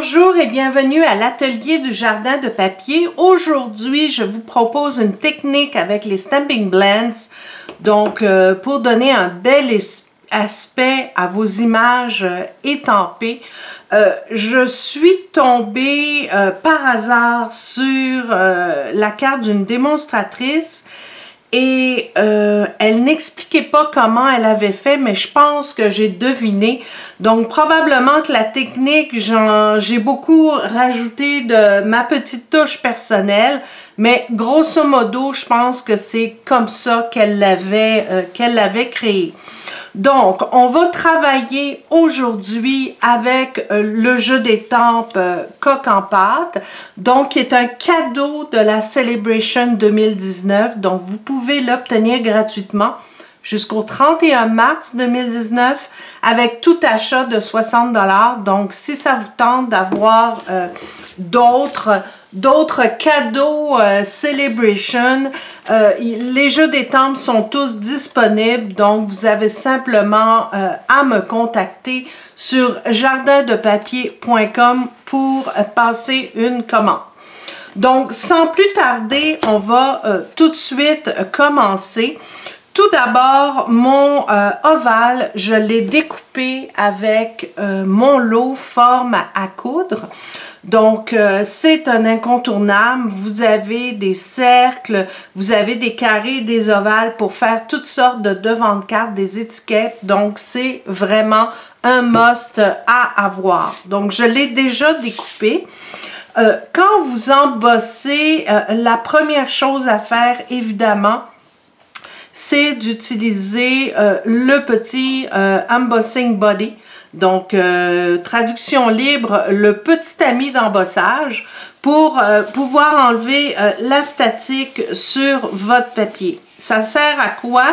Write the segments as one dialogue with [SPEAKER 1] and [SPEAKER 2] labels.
[SPEAKER 1] Bonjour et bienvenue à l'atelier du jardin de papier. Aujourd'hui, je vous propose une technique avec les Stampin' Blends. Donc, pour donner un bel aspect à vos images étampées. Je suis tombée par hasard sur la carte d'une démonstratrice. Et elle n'expliquait pas comment elle avait fait, mais je pense que j'ai deviné. Donc, probablement que la technique, j'ai beaucoup rajouté de ma petite touche personnelle, mais grosso modo, je pense que c'est comme ça qu'elle l'avait créée. Donc, on va travailler aujourd'hui avec le jeu d'étampes Coq en pâte, donc qui est un cadeau de la Celebration 2019. Donc, vous pouvez l'obtenir gratuitement jusqu'au 31 mars 2019 avec tout achat de 60 $. Donc, si ça vous tente d'avoir d'autres cadeaux Celebration, les jeux d'étampes sont tous disponibles, donc vous avez simplement à me contacter sur jardindepapier.com pour passer une commande. Donc, sans plus tarder, on va tout de suite commencer. Tout d'abord, mon ovale, je l'ai découpé avec mon lot forme à coudre. Donc, c'est un incontournable. Vous avez des cercles, vous avez des carrés, des ovales pour faire toutes sortes de devants de cartes, des étiquettes. Donc, c'est vraiment un must à avoir. Donc, je l'ai déjà découpé. Quand vous embossez, la première chose à faire, évidemment, c'est d'utiliser le petit embossing body. Donc, traduction libre, le petit ami d'embossage pour pouvoir enlever la statique sur votre papier. Ça sert à quoi?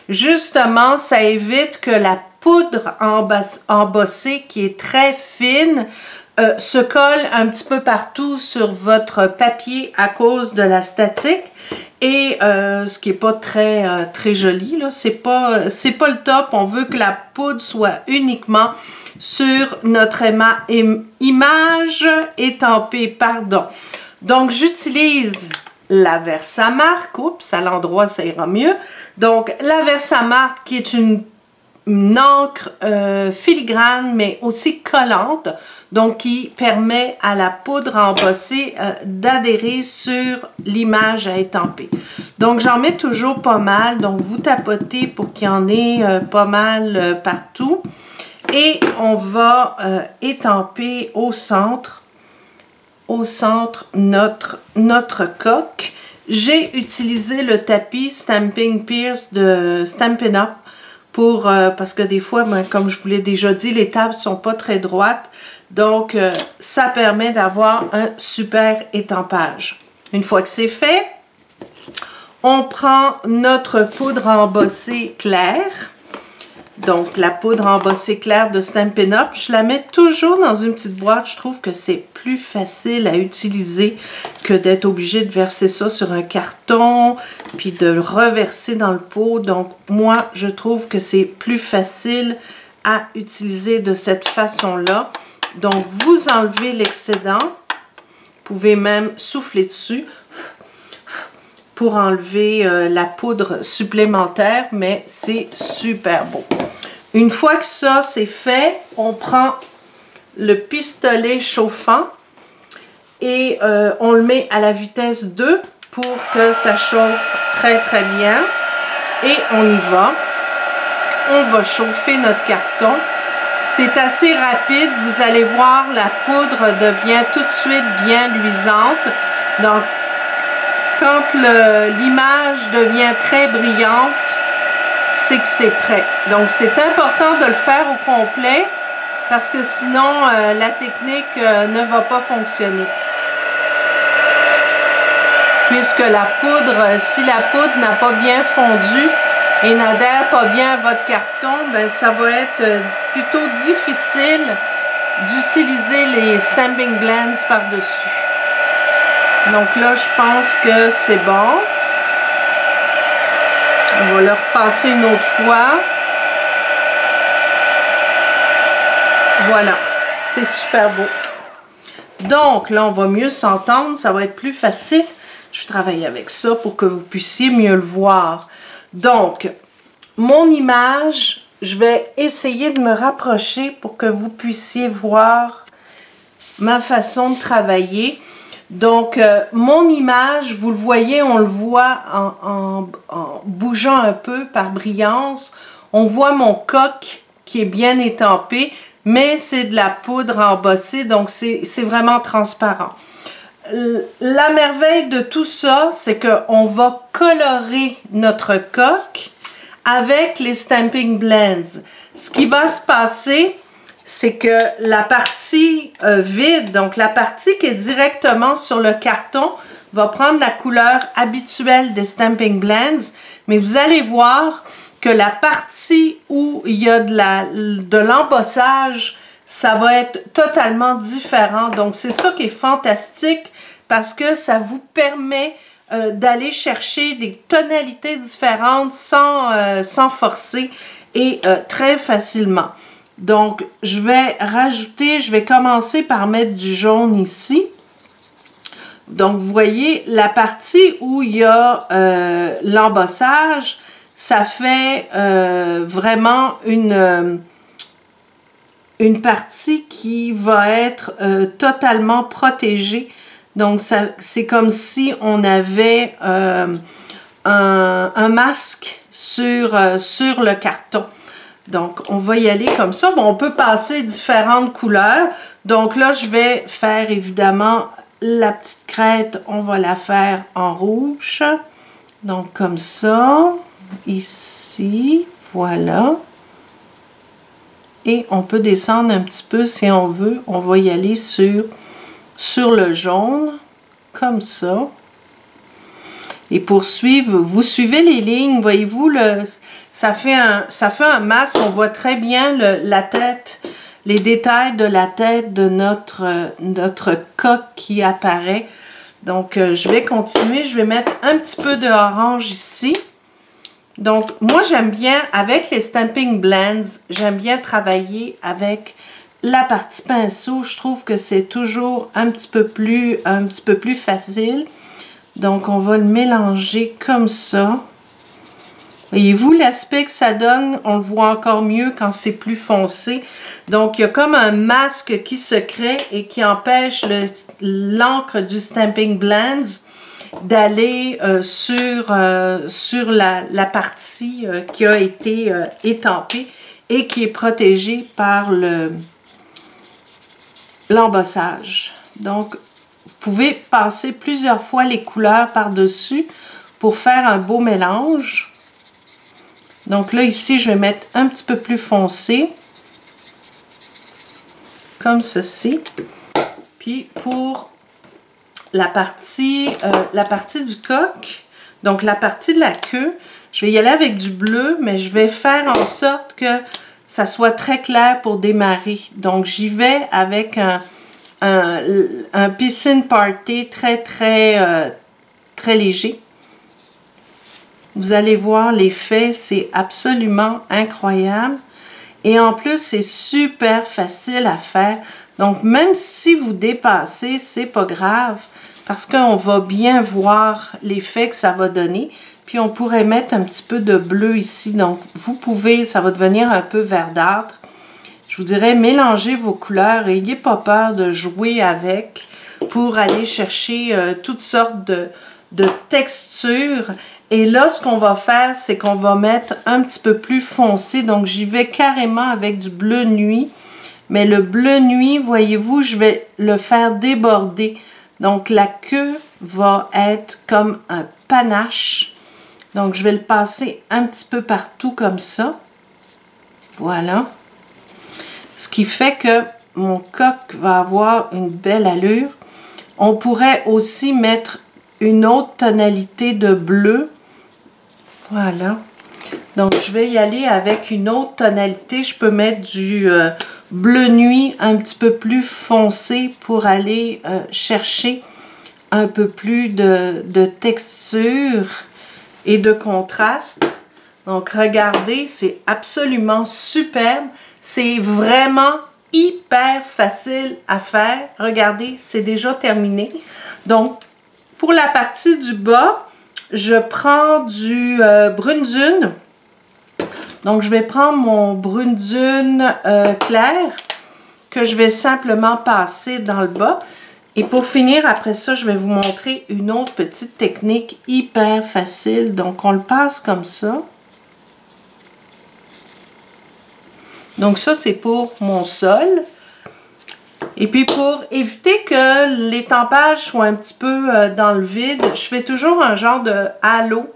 [SPEAKER 1] Justement, ça évite que la poudre embossée, qui est très fine, se colle un petit peu partout sur votre papier à cause de la statique. Et ce qui n'est pas très joli, là, c'est pas le top. On veut que la poudre soit uniquement sur notre image étampée, pardon. Donc, j'utilise la Versamark. Oups, à l'endroit, ça ira mieux. Donc, la Versamark qui est une encre filigrane mais aussi collante, donc qui permet à la poudre embossée d'adhérer sur l'image à étamper. Donc j'en mets toujours pas mal, donc vous tapotez pour qu'il y en ait pas mal partout et on va étamper au centre notre coque. J'ai utilisé le tapis Stampin' Pierce de Stampin' Up! Parce que des fois, comme je vous l'ai déjà dit, les tables ne sont pas très droites. Donc, ça permet d'avoir un super étampage. Une fois que c'est fait, on prend notre poudre embossée claire. Donc, la poudre embossée claire de Stampin' Up! Je la mets toujours dans une petite boîte. Je trouve que c'est plus facile à utiliser que d'être obligé de verser ça sur un carton, puis de le reverser dans le pot. Donc, moi, je trouve que c'est plus facile à utiliser de cette façon-là. Donc, vous enlevez l'excédent. Vous pouvez même souffler dessus pour enlever la poudre supplémentaire, mais c'est super beau. Une fois que ça c'est fait, on prend le pistolet chauffant et on le met à la vitesse 2 pour que ça chauffe très bien. Et on y va. On va chauffer notre carton. C'est assez rapide. Vous allez voir, la poudre devient tout de suite bien luisante. Donc, quand l'image devient très brillante, c'est que c'est prêt. Donc, c'est important de le faire au complet parce que sinon, la technique ne va pas fonctionner. Puisque la poudre, si la poudre n'a pas bien fondu et n'adhère pas bien à votre carton, ben, ça va être plutôt difficile d'utiliser les Stampin' Blends par-dessus. Donc là, je pense que c'est bon. On va le repasser une autre fois. Voilà, c'est super beau. Donc, là, on va mieux s'entendre. Ça va être plus facile. Je vais travailler avec ça pour que vous puissiez mieux le voir. Donc, mon image, je vais essayer de me rapprocher pour que vous puissiez voir ma façon de travailler. Donc, mon image, vous le voyez, on le voit en bougeant un peu par brillance. On voit mon coq qui est bien étampé, mais c'est de la poudre embossée, donc c'est vraiment transparent. La merveille de tout ça, c'est qu'on va colorer notre coq avec les Stampin' Blends. Ce qui va se passer, c'est que la partie vide, donc la partie qui est directement sur le carton, va prendre la couleur habituelle des Stampin' Blends, mais vous allez voir que la partie où il y a de l'embossage, ça va être totalement différent. Donc, c'est ça qui est fantastique parce que ça vous permet d'aller chercher des tonalités différentes sans forcer et très facilement. Donc, je vais commencer par mettre du jaune ici. Donc, vous voyez, la partie où il y a l'embossage, ça fait vraiment une partie qui va être totalement protégée. Donc, c'est comme si on avait un masque sur le carton. Donc, on va y aller comme ça. Bon, on peut passer différentes couleurs. Donc là, je vais faire évidemment la petite crête. On va la faire en rouge. Donc, comme ça. Ici. Voilà. Et on peut descendre un petit peu si on veut. On va y aller sur le jaune. Comme ça. Et pour suivre, vous suivez les lignes, voyez-vous, ça fait un masque, on voit très bien la tête, les détails de la tête de notre coq qui apparaît. Donc, je vais continuer, je vais mettre un petit peu de orange ici. Donc, moi, j'aime bien, avec les Stampin' Blends, j'aime bien travailler avec la partie pinceau. Je trouve que c'est toujours un petit peu plus facile. Donc, on va le mélanger comme ça. Voyez-vous l'aspect que ça donne? On le voit encore mieux quand c'est plus foncé. Donc, il y a comme un masque qui se crée et qui empêche l'encre du Stampin' Blends d'aller sur la partie qui a été étampée et qui est protégée par l'embossage. Donc, vous pouvez passer plusieurs fois les couleurs par-dessus pour faire un beau mélange. Donc là, ici, je vais mettre un petit peu plus foncé. Comme ceci. Puis pour la partie du coq, donc la partie de la queue, je vais y aller avec du bleu, mais je vais faire en sorte que ça soit très clair pour démarrer. Donc j'y vais avec un piscine party très léger. Vous allez voir l'effet, c'est absolument incroyable. Et en plus, c'est super facile à faire. Donc, même si vous dépassez, c'est pas grave parce qu'on va bien voir l'effet que ça va donner. Puis, on pourrait mettre un petit peu de bleu ici. Donc, vous pouvez, ça va devenir un peu verdâtre. Je vous dirais, mélangez vos couleurs et n'ayez pas peur de jouer avec pour aller chercher toutes sortes de textures. Et là, ce qu'on va faire, c'est qu'on va mettre un petit peu plus foncé. Donc, j'y vais carrément avec du bleu nuit. Mais le bleu nuit, voyez-vous, je vais le faire déborder. Donc, la queue va être comme un panache. Donc, je vais le passer un petit peu partout comme ça. Voilà. Ce qui fait que mon coq va avoir une belle allure. On pourrait aussi mettre une autre tonalité de bleu. Voilà. Donc, je vais y aller avec une autre tonalité. Je peux mettre du bleu nuit un petit peu plus foncé pour aller chercher un peu plus de texture et de contraste. Donc, regardez, c'est absolument superbe. C'est vraiment hyper facile à faire. Regardez, c'est déjà terminé. Donc, pour la partie du bas, je prends du brune dune. Donc, je vais prendre mon brune dune clair que je vais simplement passer dans le bas. Et pour finir, après ça, je vais vous montrer une autre petite technique hyper facile. Donc, on le passe comme ça. Donc, ça, c'est pour mon sol. Et puis, pour éviter que l'étampage soit un petit peu dans le vide, je fais toujours un genre de halo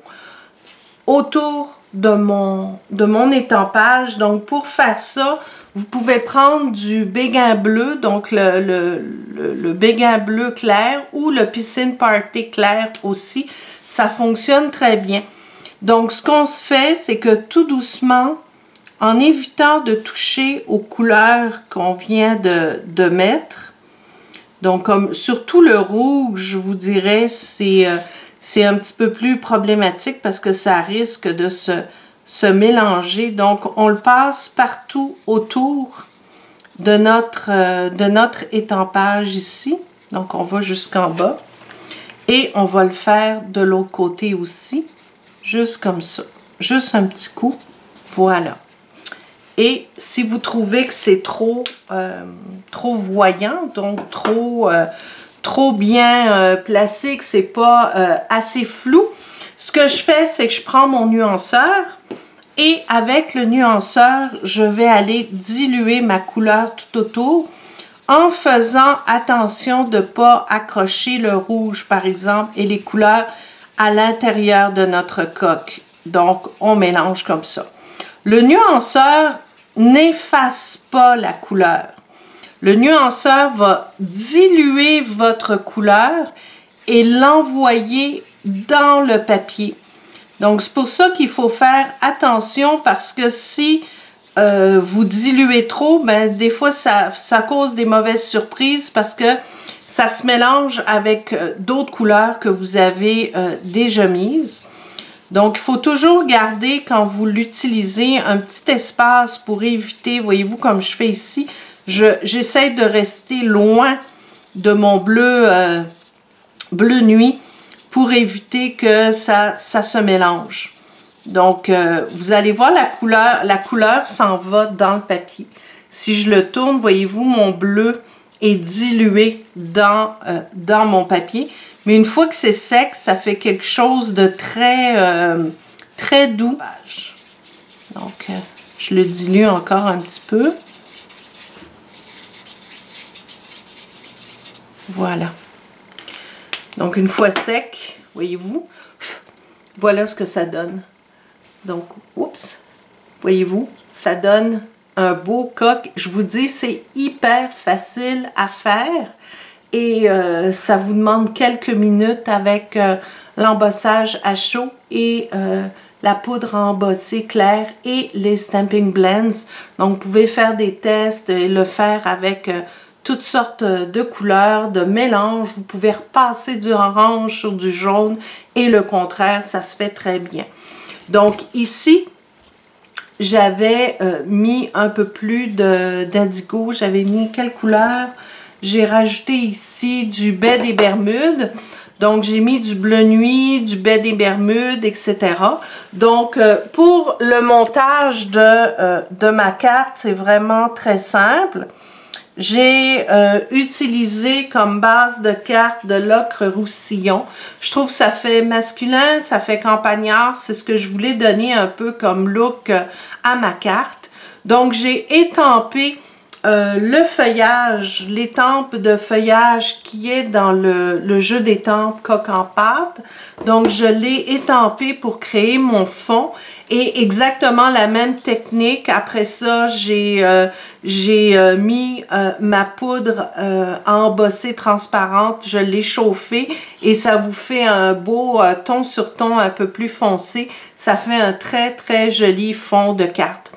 [SPEAKER 1] autour de mon étampage. Donc, pour faire ça, vous pouvez prendre du béguin bleu, donc le béguin bleu clair ou le Piscine Party clair aussi. Ça fonctionne très bien. Donc, ce qu'on se fait, c'est que tout doucement, en évitant de toucher aux couleurs qu'on vient de mettre, donc comme surtout le rouge, je vous dirais, c'est un petit peu plus problématique parce que ça risque de se mélanger. Donc, on le passe partout autour de notre étampage ici. Donc, on va jusqu'en bas. Et on va le faire de l'autre côté aussi, juste comme ça. Juste un petit coup. Voilà. Et si vous trouvez que c'est trop voyant, donc trop bien placé, que c'est pas assez flou, ce que je fais, c'est que je prends mon nuanceur et avec le nuanceur, je vais aller diluer ma couleur tout autour en faisant attention de ne pas accrocher le rouge, par exemple, et les couleurs à l'intérieur de notre coque. Donc, on mélange comme ça. Le nuanceur n'efface pas la couleur. Le nuanceur va diluer votre couleur et l'envoyer dans le papier. Donc, c'est pour ça qu'il faut faire attention parce que si vous diluez trop, ben, des fois, ça cause des mauvaises surprises parce que ça se mélange avec d'autres couleurs que vous avez déjà mises. Donc, il faut toujours garder, quand vous l'utilisez, un petit espace pour éviter, voyez-vous, comme je fais ici, j'essaie de rester loin de mon bleu nuit pour éviter que ça se mélange. Donc, vous allez voir la couleur s'en va dans le papier. Si je le tourne, voyez-vous, mon bleu est dilué dans mon papier. Mais une fois que c'est sec, ça fait quelque chose de très doux. Donc, je le dilue encore un petit peu. Voilà. Donc, une fois sec, voyez-vous, voilà ce que ça donne. Donc, oups, voyez-vous, ça donne un beau coq. Je vous dis, c'est hyper facile à faire. Et ça vous demande quelques minutes avec l'embossage à chaud et la poudre à embosser claire et les Stampin' Blends. Donc, vous pouvez faire des tests et le faire avec toutes sortes de couleurs, de mélanges. Vous pouvez repasser du orange sur du jaune et le contraire, ça se fait très bien. Donc, ici, j'avais mis un peu plus d'indigo. J'avais mis quelle couleur? J'ai rajouté ici du baie des Bermudes. Donc, j'ai mis du bleu nuit, du baie des Bermudes, etc. Donc, pour le montage de ma carte, c'est vraiment très simple. J'ai utilisé comme base de carte de l'ocre roussillon. Je trouve que ça fait masculin, ça fait campagnard. C'est ce que je voulais donner un peu comme look à ma carte. Donc, j'ai étampé le feuillage, l'étampe de feuillage qui est dans le jeu d'étampe coque en pâte. Donc, je l'ai étampé pour créer mon fond et exactement la même technique. Après ça, j'ai mis ma poudre à embosser transparente. Je l'ai chauffée et ça vous fait un beau ton sur ton un peu plus foncé. Ça fait un très joli fond de carte.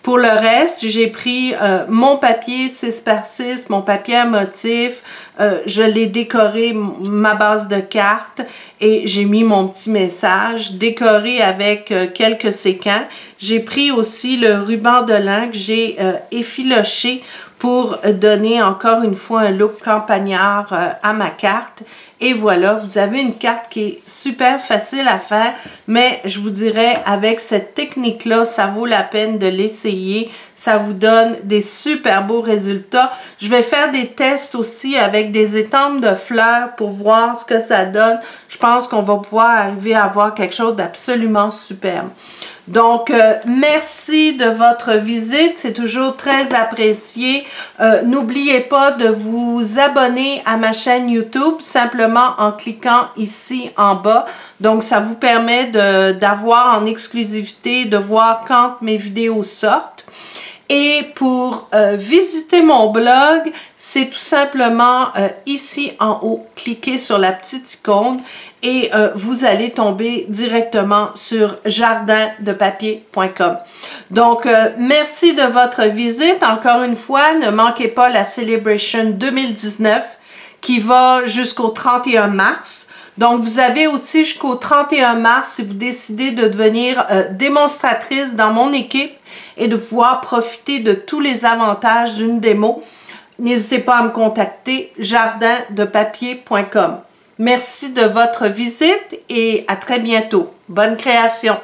[SPEAKER 1] Pour le reste, j'ai pris mon papier 6x6, mon papier à motif, je l'ai décoré, ma base de cartes, et j'ai mis mon petit message décoré avec quelques séquins. J'ai pris aussi le ruban de lin que j'ai effiloché pour donner encore une fois un look campagnard à ma carte. Et voilà, vous avez une carte qui est super facile à faire, mais je vous dirais, avec cette technique-là, ça vaut la peine de l'essayer. Ça vous donne des super beaux résultats. Je vais faire des tests aussi avec des étampes de fleurs pour voir ce que ça donne. Je pense qu'on va pouvoir arriver à avoir quelque chose d'absolument superbe. Donc, merci de votre visite, c'est toujours très apprécié. N'oubliez pas de vous abonner à ma chaîne YouTube, simplement en cliquant ici en bas. Donc, ça vous permet d'avoir en exclusivité, de voir quand mes vidéos sortent. Et pour visiter mon blog, c'est tout simplement ici en haut, cliquez sur la petite icône et vous allez tomber directement sur jardindepapier.com. Donc, merci de votre visite. Encore une fois, ne manquez pas la Celebration 2019 qui va jusqu'au 31 mars. Donc, vous avez aussi jusqu'au 31 mars si vous décidez de devenir démonstratrice dans mon équipe et de pouvoir profiter de tous les avantages d'une démo. N'hésitez pas à me contacter, jardindepapier.com. Merci de votre visite et à très bientôt. Bonne création!